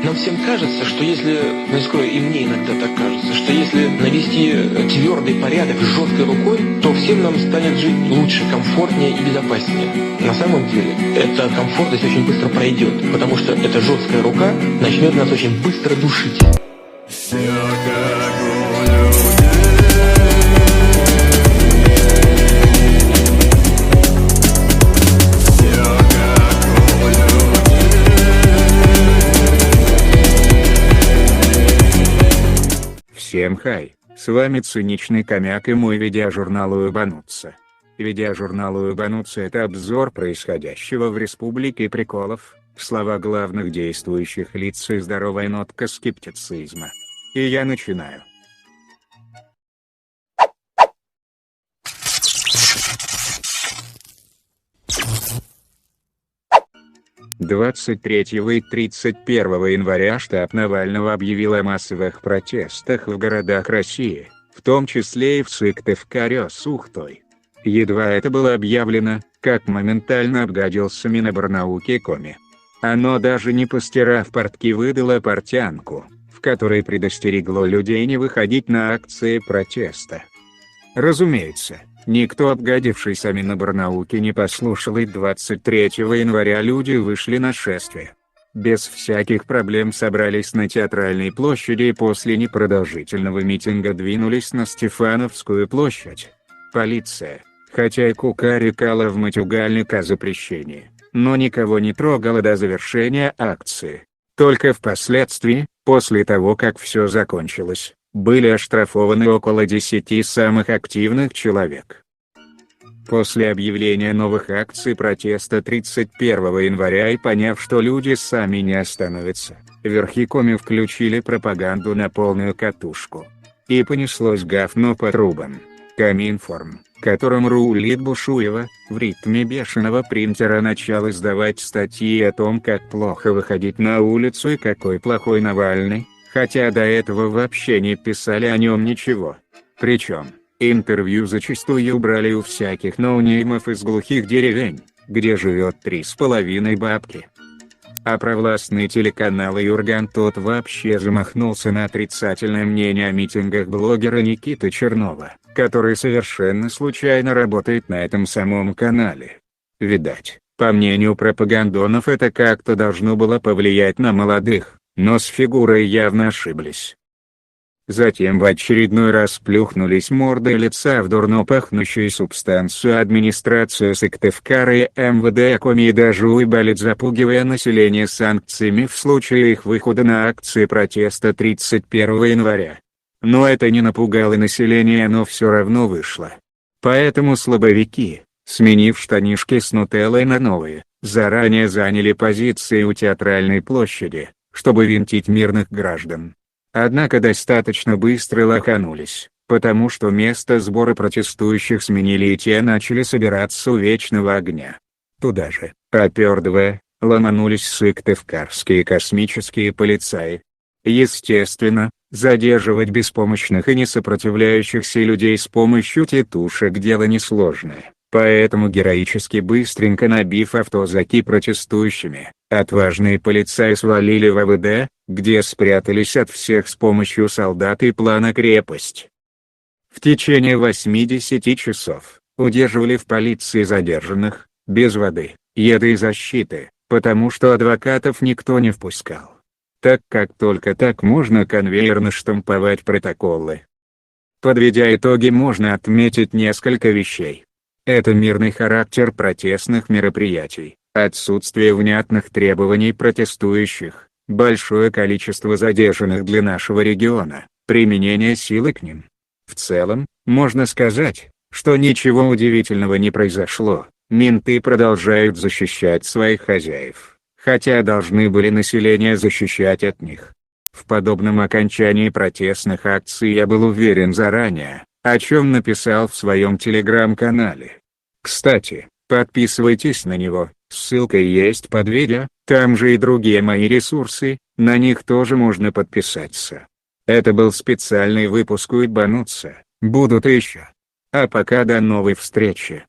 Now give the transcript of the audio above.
Нам всем кажется, что если, ну я скажу, и мне иногда так кажется, что если навести твердый порядок жесткой рукой, то всем нам станет жить лучше, комфортнее и безопаснее. На самом деле, эта комфортность очень быстро пройдет, потому что эта жесткая рука начнет нас очень быстро душить. Всем хай, с вами Циничный Комяк и мой видеожурнал «Уебануться». Видеожурнал «Уебануться» — это обзор происходящего в Республике Приколов, слова главных действующих лиц и здоровая нотка скептицизма. И я начинаю. (23 и 31 января штаб Навального объявил о массовых протестах в городах России, в том числе и в Сыктывкаре с Ухтой. Едва это было объявлено, как моментально обгадился Миноборнауки Коми. Оно даже не постирав портки выдало портянку, в которой предостерегло людей не выходить на акции протеста. Разумеется, никто, обгадившийся Миноборнауки, не послушал, и 23 января люди вышли на шествие. Без всяких проблем собрались на Театральной площади и после непродолжительного митинга двинулись на Стефановскую площадь. Полиция, хотя и кукарекала в матюгальник о запрещении, но никого не трогала до завершения акции. Только впоследствии, после того как все закончилось, были оштрафованы около 10 самых активных человек. После объявления новых акций протеста 31 января и поняв, что люди сами не остановятся, верхи Коми включили пропаганду на полную катушку. И понеслось говно по трубам. Коминформ, которым рулит Бушуева, в ритме бешеного принтера начал издавать статьи о том, как плохо выходить на улицу и какой плохой Навальный, хотя до этого вообще не писали о нем ничего. Причем, интервью зачастую брали у всяких ноунеймов из глухих деревень, где живет 3,5 бабки. А провластный телеканал Юрган тот вообще замахнулся на отрицательное мнение о митингах блогера Никиты Чернова, который совершенно случайно работает на этом самом канале. Видать, по мнению пропагандонов, это как-то должно было повлиять на молодых, но с фигурой явно ошиблись. Затем в очередной раз плюхнулись мордой лица в дурно пахнущую субстанцию администрацию Сыктывкара и МВД Коми и даже уебалит, запугивая население санкциями в случае их выхода на акции протеста 31 января. Но это не напугало население, оно все равно вышло. Поэтому слабовики, сменив штанишки с нутеллой на новые, заранее заняли позиции у Театральной площади, чтобы винтить мирных граждан. Однако достаточно быстро лоханулись, потому что место сбора протестующих сменили и те начали собираться у Вечного огня. Туда же, опердывая, ломанулись сыктывкарские космические полицаи. Естественно, задерживать беспомощных и несопротивляющихся людей с помощью тетушек дело несложное. Поэтому героически быстренько набив авто зэки протестующими, отважные полицаи свалили в АВД, где спрятались от всех с помощью солдат и плана «Крепость». В течение 80 часов удерживали в полиции задержанных, без воды, еды и защиты, потому что адвокатов никто не впускал. Так как только так можно конвейерно штамповать протоколы. Подведя итоги, можно отметить несколько вещей. Это мирный характер протестных мероприятий, отсутствие внятных требований протестующих, большое количество задержанных для нашего региона, применение силы к ним. В целом, можно сказать, что ничего удивительного не произошло, менты продолжают защищать своих хозяев, хотя должны были население защищать от них. В подобном окончании протестных акций я был уверен заранее, о чем написал в своем телеграм-канале. Кстати, подписывайтесь на него, ссылка есть под видео, там же и другие мои ресурсы, на них тоже можно подписаться. Это был специальный выпуск «Уебануться», будут еще. А пока до новой встречи.